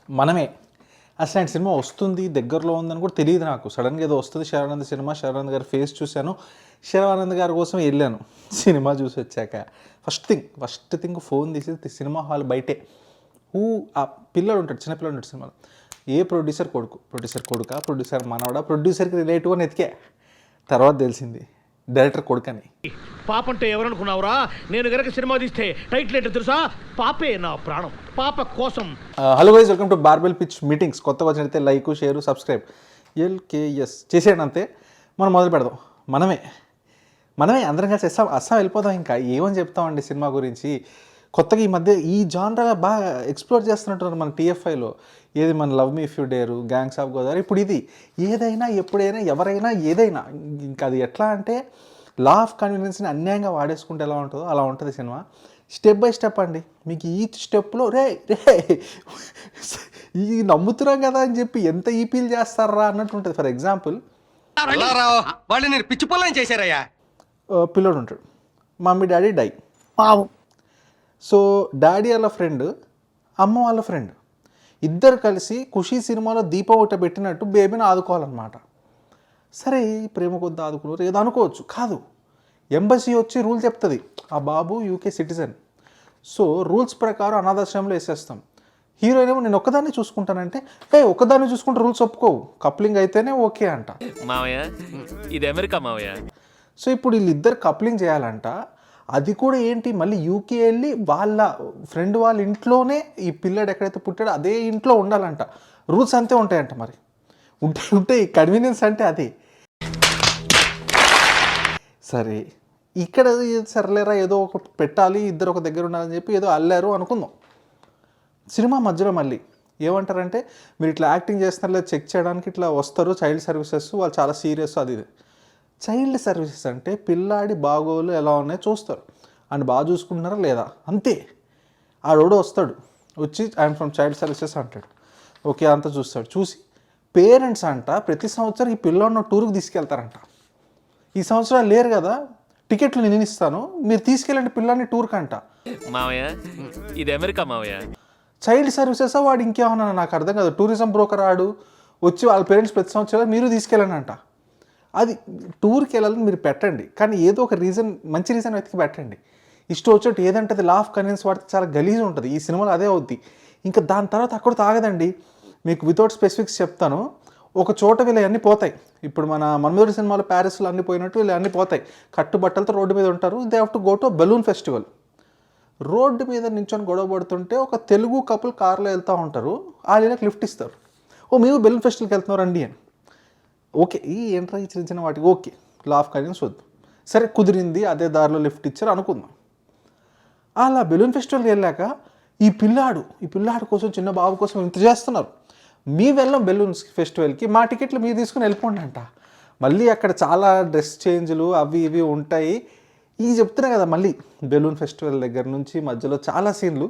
మనమే అసలు ఆయన సినిమా వస్తుంది దగ్గరలో ఉందని కూడా తెలియదు నాకు. సడన్గా ఏదో వస్తుంది శరవానంద్ సినిమా, శరవానంద్ గారి ఫేస్ చూశాను, శరవానంద్ గారి కోసం వెళ్ళాను. సినిమా చూసి వచ్చాక ఫస్ట్ థింగ్ ఫోన్ తీసి సినిమా హాల్ బయటే ఆ పిల్లడు ఉంటాడు, చిన్నపిల్లడు ఉంటాడు సినిమాలో. ఏ ప్రొడ్యూసర్ కొడుకా, ప్రొడ్యూసర్ మనవడా, ప్రొడ్యూసర్కి రిలేటివ్ అని ఎతికే. తర్వాత తెలిసింది డైరెక్టర్ కొడుకని. పాప అంటే ఎవరనుకున్నావురా? నేను గనక సినిమా తీస్తే టైటిల్ ఏంటో తెలుసా? పాపే నా ప్రాణం, పాప కోసం. Hello guys, welcome to barbell pitch meetings. కొత్తగా వచ్చినట్లయితే లైక్, షేర్, సబ్స్క్రైబ్ ఎల్కేఎస్ చేసేయండి అంతే. మనం మొదలు పెడదాం. మనమే అందరం కలిసి అస్సాం వెళ్ళిపోదాం. ఇంకా ఏమని చెప్తామండి సినిమా గురించి. కొత్తగా ఈ మధ్య ఈ జానరా బాగా ఎక్స్ప్లోర్ చేస్తున్నట్టున్నారు మన టీఎఫ్ఐలో. ఏది మన love me if you dare, gangs of Godavari, ఇప్పుడు ఇది ఏదైనా ఎప్పుడైనా ఎవరైనా ఏదైనా ఇంకా అది ఎట్లా అంటే లా ఆఫ్ కన్వీనియన్స్ని అన్యాయంగా వాడేసుకుంటే ఎలా ఉంటుందో అలా ఉంటుంది సినిమా. స్టెప్ బై స్టెప్ అండి. మీకు ఈచ్ స్టెప్లో రే ఈ నమ్ముతున్నాం కదా అని చెప్పి ఎంత ఈపీల్ చేస్తారా అన్నట్టు ఉంటుంది. ఫర్ ఎగ్జాంపుల్ వాళ్ళు నేను పిచ్చి పొలం చేశారయ్యా. పిల్లోడు ఉంటాడు, mummy daddy die. So daddy వాళ్ళ ఫ్రెండ్, అమ్మ వాళ్ళ ఫ్రెండ్ ఇద్దరు కలిసి ఖుషీ సినిమాలో దీపం ఒకటి పెట్టినట్టు బేబీని ఆదుకోవాలన్నమాట. సరే ప్రేమ కొద్ది ఆదుకున్నారు ఏదో అనుకోవచ్చు, కాదు. ఎంబసీ వచ్చి రూల్ చెప్తుంది, ఆ బాబు యూకే సిటిజన్. సో రూల్స్ ప్రకారం అనాథాశ్రమంలో వేసేస్తాం. హీరోయిన్ ఏమో నేను ఒక్కదాన్ని చూసుకుంటానంటే, ఒక్కదాన్ని చూసుకుంటే రూల్స్ ఒప్పుకోవు, కప్లింగ్ అయితేనే ఓకే అంట. మావయ్య ఇది అమెరికా మావయ్య. సో ఇప్పుడు వీళ్ళిద్దరు కప్లింగ్ చేయాలంట. అది కూడా ఏంటి, మళ్ళీ యూకే వెళ్ళి వాళ్ళ ఫ్రెండ్ వాళ్ళ ఇంట్లోనే ఈ పిల్లడు ఎక్కడైతే పుట్టాడో అదే ఇంట్లో ఉండాలంట. రూల్స్ అంతే ఉంటాయంట. మరి ఉంటే కన్వీనియన్స్ అంటే అదే. సరే ఇక్కడ సర్లేరా ఏదో ఒక పెట్టాలి, ఇద్దరు ఒక దగ్గర ఉండాలని చెప్పి ఏదో అల్లారు అనుకుందాం. సినిమా మధ్యలో మళ్ళీ ఏమంటారంటే, మీరు ఇట్లా యాక్టింగ్ చేస్తున్నారు లేదా చెక్ చేయడానికి ఇట్లా వస్తారు చైల్డ్ సర్వీసెస్, వాళ్ళు చాలా సీరియస్. అది చైల్డ్ సర్వీసెస్ అంటే పిల్లాడి బాగోలు ఎలా ఉన్నాయో చూస్తారు, అండ్ బాగా చూసుకుంటున్నారా లేదా అంతే. ఆడోడు వస్తాడు, వచ్చి ఐఎమ్ ఫ్రమ్ చైల్డ్ సర్వీసెస్ అంటాడు. ఓకే అంతా చూస్తాడు. చూసి పేరెంట్స్ అంట ప్రతి సంవత్సరం ఈ పిల్లోడిని టూర్కి తీసుకెళ్తారంట. ఈ సంవత్సరం లేరు కదా, టికెట్లు నేను ఇస్తాను, మీరు తీసుకెళ్ళండి పిల్లాడిని టూర్కి అంట. మావయ్య ఇది అమెరికా మావయ్య. చైల్డ్ సర్వీసెస్ వాడు ఇంకేమన్నా నాకు అర్థం కాదు. టూరిజం బ్రోకర్ ఆడు వచ్చి వాళ్ళ పేరెంట్స్ ప్రతి సంవత్సరం మీరు తీసుకెళ్ళండి అంట. అది టూర్కి వెళ్ళాలని మీరు పెట్టండి, కానీ ఏదో ఒక రీజన్, మంచి రీజన్ వెతికి పెట్టండి. ఇష్టం వచ్చేట్టు ఏదంటే అది లా ఆఫ్ కన్వీనియన్స్ వాడితే చాలా గలీజ్ ఉంటుంది. ఈ సినిమాలో అదే అవుద్ది. ఇంకా దాని తర్వాత అక్కడ తాగదండి. మీకు వితౌట్ స్పెసిఫిక్స్ చెప్తాను. ఒక చోట వీళ్ళు అన్నీ పోతాయి. ఇప్పుడు మన మన్మధుడి సినిమాలో ప్యారిస్లో అన్నీ పోయినట్టు వీళ్ళు అన్నీ పోతాయి. కట్టుబట్టలతో రోడ్డు మీద ఉంటారు. They have to go to balloon festival. Road మీద నించొని గొడవ పడుతుంటే ఒక తెలుగు కపుల్ కార్లో వెళ్తూ ఉంటారు. వాళ్ళకి లిఫ్ట్ ఇస్తారు. మేము బెలూన్ ఫెస్టివల్కి వెళ్తున్నాం రండి అని. ఓకే, ఈ ఎంట్రీ చిన్న చిన్న వాటికి ఓకే, లా ఆఫ్ కన్వీనియన్స్ వద్దు. సరే కుదిరింది, అదే దారిలో లిఫ్ట్ ఇచ్చారు అనుకుందాం. అలా బెలూన్ ఫెస్టివల్కి వెళ్ళాక ఈ పిల్లాడు కోసం, చిన్న బాబు కోసం ఇంత చేస్తున్నారు. మీ వెళ్ళం బెలూన్స్ ఫెస్టివల్కి, మా టికెట్లు మీరు తీసుకుని వెళ్ళిపోండి అంట. మళ్ళీ అక్కడ చాలా డ్రెస్ చేంజ్లు అవి ఇవి ఉంటాయి. ఇది చెప్తున్నా కదా, మళ్ళీ బెలూన్ ఫెస్టివల్ దగ్గర నుంచి మధ్యలో చాలా సీన్లు.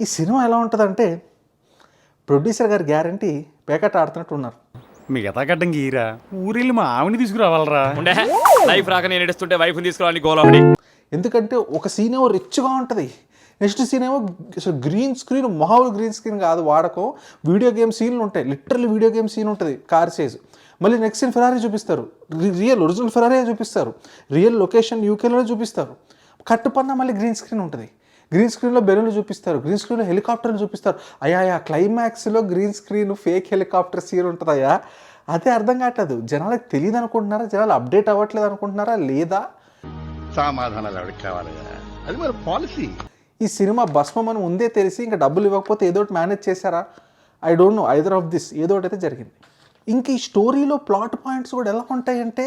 ఈ సినిమా ఎలా ఉంటుందంటే ప్రొడ్యూసర్ గారు గ్యారంటీ పేకట్ ఆడుతున్నట్టు ఉన్నారు. మిగతా గడ్డం గీరా ఊరిల్లు మా ఆవిని తీసుకురావాలరా. లైఫ్ రాక నేను ఏడుస్తుంటే వైఫ్ తీసుకురావాలి గోలవడి. ఎందుకంటే ఒక సీన్ ఏమో రిచ్గా ఉంటుంది, నెక్స్ట్ సీన్ ఏమో గ్రీన్ స్క్రీన్, మామూలు గ్రీన్ స్క్రీన్ కాదు వాడకం, వీడియో గేమ్ సీన్లు ఉంటాయి. లిటరల్లీ వీడియో గేమ్ సీన్ ఉంటుంది, కార్ చేజ్. మళ్ళీ నెక్స్ట్ సీన్ ఫెరారీ చూపిస్తారు, ఒరిజినల్ ఫెరారీ చూపిస్తారు, రియల్ లొకేషన్ యూకేలోనే చూపిస్తారు. కట్టుపన్న మళ్ళీ గ్రీన్ స్క్రీన్ ఉంటుంది. గ్రీన్ స్క్రీన్లో బెలూన్లు చూపిస్తారు, గ్రీన్ స్క్రీన్లో హెలికాప్టర్లు చూపిస్తారు. అయ్యా క్లైమాక్స్లో green screen fake helicopter scene ఉంటుంది. అయ్యా అదే అర్థం కావట్లేదు. జనాలకు తెలియదు అనుకుంటున్నారా, జనాలు అప్డేట్ అవ్వట్లేదు అనుకుంటున్నారా, లేదా సమాధానాలు ఎవరికి కావాలయ్యా, అది మన పాలసీ. ఈ సినిమా భస్మం అని ముందే తెలిసి ఇంకా డబ్బులు ఇవ్వకపోతే ఏదో ఒకటి మేనేజ్ చేశారా? I don't know, either of this ఏదో ఒకటి అయితే జరిగింది. ఇంక ఈ స్టోరీలో ప్లాట్ పాయింట్స్ కూడా ఎలా ఉంటాయంటే,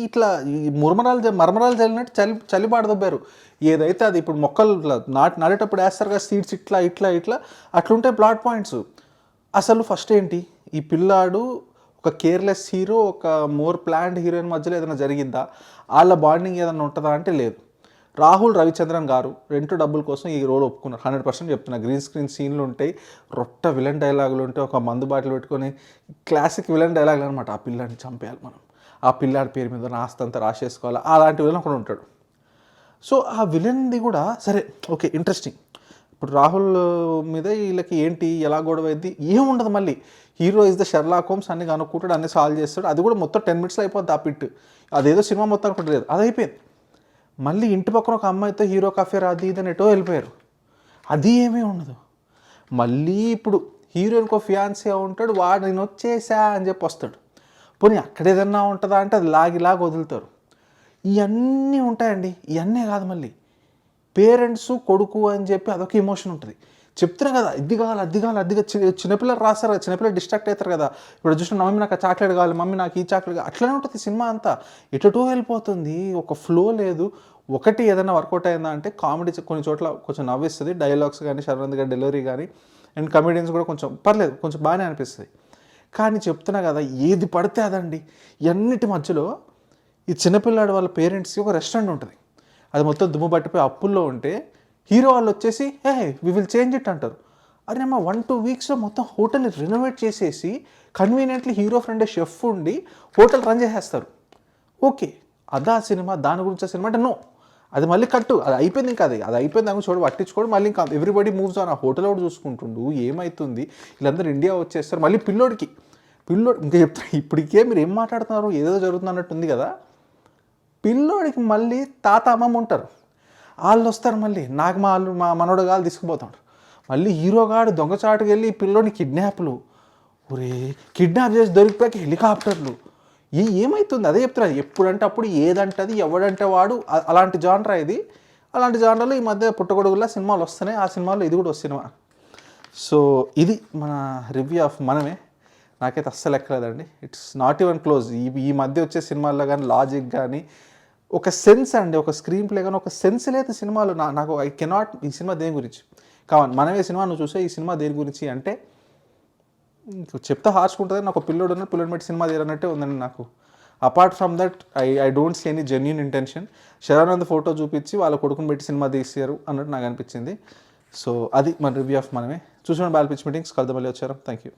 ఇట్లా ఈ మర్మరాలు చల్లినట్టు చలిబాట దొబ్బారు. ఏదైతే అది ఇప్పుడు మొక్కలు నాటేటప్పుడు వేస్తారు కదా సీడ్స్, ఇట్లా అట్లుంటాయి ప్లాట్ పాయింట్స్. అసలు ఫస్ట్ ఏంటి, ఈ పిల్లాడు ఒక కేర్లెస్ హీరో, ఒక మోర్ ప్లాన్డ్ హీరోయిన్ మధ్యలో ఏదైనా జరిగిందా, వాళ్ళ బాండింగ్ ఏదైనా ఉంటుందా అంటే లేదు. రాహుల్ రవిచంద్రన్ గారు రెంట్ డబ్బుల కోసం ఈ రోల్ ఒప్పుకున్నారు. 100% చెప్తున్నా. గ్రీన్ స్క్రీన్ సీన్లు ఉంటాయి, రొట్ట విలన్ డైలాగులు ఉంటాయి. ఒక మందు బాటిల్ పెట్టుకొని క్లాసిక్ విలన్ డైలాగులు అనమాట. ఆ పిల్లాడిని చంపేయాలి మనం, ఆ పిల్లాడి పేరు మీద ఆస్తి అంతా రాసేసుకోవాలి, అలాంటి విలన్ ఒకడు ఉంటాడు. సో ఆ విలన్ది కూడా సరే ఓకే ఇంట్రెస్టింగ్. ఇప్పుడు రాహుల్ మీద వీళ్ళకి ఏంటి ఎలా గొడవ అయింది ఏముండదు. మళ్ళీ hero is the Sherlock Holmes అన్ని కనుక్కుంటాడు, అన్ని సాల్వ్ చేస్తాడు. అది కూడా మొత్తం 10 minutesలో అయిపోద్ది ఆ పిట్. అదేదో సినిమా మొత్తం అనుకుంటలేదు, అది అయిపోయింది. మళ్ళీ ఇంటి పక్కన ఒక అమ్మాయితో హీరో అఫేర్ అది ఇది అని ఎటో వెళ్ళిపోయారు, అది ఏమీ ఉండదు. మళ్ళీ ఇప్పుడు హీరోయిన్కి ఒక ఫియాన్సీ ఉంటాడు, వాడు నేను వచ్చేసా అని చెప్పి వస్తాడు. పోనీ అక్కడ ఏదన్నా ఉంటుందా అంటే అది లాగి వదులుతారు. ఇవన్నీ ఉంటాయండి. ఇవన్నీ కాదు, మళ్ళీ పేరెంట్స్ కొడుకు అని చెప్పి అదొక ఎమోషన్ ఉంటుంది. చెప్తున్నా కదా ఇది కావాలి అది కావాలి అది చిన్నపిల్లలు రాస్తారు కదా, చిన్నపిల్లలు డిస్ట్రాక్ట్ అవుతారు కదా. ఇప్పుడు చూసిన మమ్మీ నాకు ఆ చాక్లెట్ కావాలి, మమ్మీ నాకు ఈ చాక్లెట్ కావాలి, అట్లనే ఉంటుంది సినిమా అంతా. ఎటో వెళ్ళిపోతుంది, ఒక ఫ్లో లేదు. ఒకటి ఏదైనా వర్కౌట్ అయిందా అంటే కామెడీ కొన్ని చోట్ల కొంచెం నవ్విస్తుంది, డైలాగ్స్ కానీ శరవంత్ గారి డెలివరీ కానీ అండ్ కమెడియన్స్ కూడా కొంచెం పర్లేదు, కొంచెం బాగానే అనిపిస్తుంది. కానీ చెప్తున్నా కదా ఏది పడితే అదండి. అన్నిటి మధ్యలో ఈ చిన్నపిల్లాడు వాళ్ళ పేరెంట్స్కి ఒక రెస్టారెంట్ ఉంటుంది, అది మొత్తం దుమ్ము పట్టిపోయి అప్పుల్లో ఉంటే హీరో వాళ్ళు వచ్చేసి వి విల్ చేంజ్ ఇట్ అంటారు. అరే అమ్మ 1-2 weeksలో మొత్తం హోటల్ని రెనోవేట్ చేసేసి కన్వీనియంట్లీ హీరో ఫ్రెండ్ షెఫ్ ఉండి హోటల్ రన్ చేసేస్తారు. ఓకే, అదా సినిమా, దాని గురించి సినిమా అంటే నో, అది మళ్ళీ కట్టు, అది అయిపోయింది. ఇంకా అది అయిపోయింది, దాని చూడు పట్టించుకోడు. మళ్ళీ ఇంకా ఎవ్రీబడి మూవ్స్ ఆన్. ఆ హోటల్ కూడా చూసుకుంటుండు ఏమవుతుంది, వీళ్ళందరూ ఇండియా వచ్చేస్తారు. మళ్ళీ పిల్లోడు ఇంకా చెప్తారు, ఇప్పటికే మీరు ఏం మాట్లాడుతున్నారు, ఏదో జరుగుతుంది అన్నట్టు ఉంది కదా. పిల్లోడికి మళ్ళీ తాత అమ్మమ్మ ఉంటారు, వాళ్ళు వస్తారు. మళ్ళీ నాకు మా మనోడు గాలు తీసుకుపోతాడు. మళ్ళీ హీరోగాడు దొంగచాటుకు వెళ్ళి పిల్లోని కిడ్నాప్లు, కిడ్నాప్ చేసి దొరికిపోయాక హెలికాప్టర్లు, ఏమవుతుంది అదే చెప్తున్నారు. ఎప్పుడంటే అప్పుడు ఏదంటది ఎవడంటే వాడు, అలాంటి జానరా ఇది. అలాంటి జానరాలో ఈ మధ్య పుట్టగొడుగులా సినిమాలు వస్తున్నాయి. ఆ సినిమాలో ఇది కూడా ఒక సినిమా. సో ఇది మన రివ్యూ ఆఫ్ మనమే. నాకైతే అస్సలు ఎక్కలేదండి. It's not even close. ఈ మధ్య వచ్చే సినిమాల్లో కానీ లాజిక్ కానీ ఒక సెన్స్ అండి, ఒక స్క్రీన్ ప్లే కానీ ఒక సెన్స్ లేదు సినిమాలో. నాకు ఐ కెనాట్, ఈ సినిమా దేని గురించి కావాలి, మనమే సినిమా నువ్వు చూసే ఈ సినిమా దేని గురించి అంటే చెప్తే హార్చుకుంటుంది. నాకు పిల్లోడు ఉన్న పిల్లోడు పెట్టి సినిమా తీరన్నట్టే ఉందండి నాకు. Apart from that I don't see any genuine intention. Sharwanand photo చూపించి వాళ్ళ కొడుకుని పెట్టి సినిమా తీసారు అన్నట్టు నాకు అనిపించింది. సో అది మన రివ్యూ ఆఫ్ మనమే. చూసిన బాల్ పిచ్ మీటింగ్స్ కలుద్దాం, మళ్ళీ వచ్చారు. Thank you.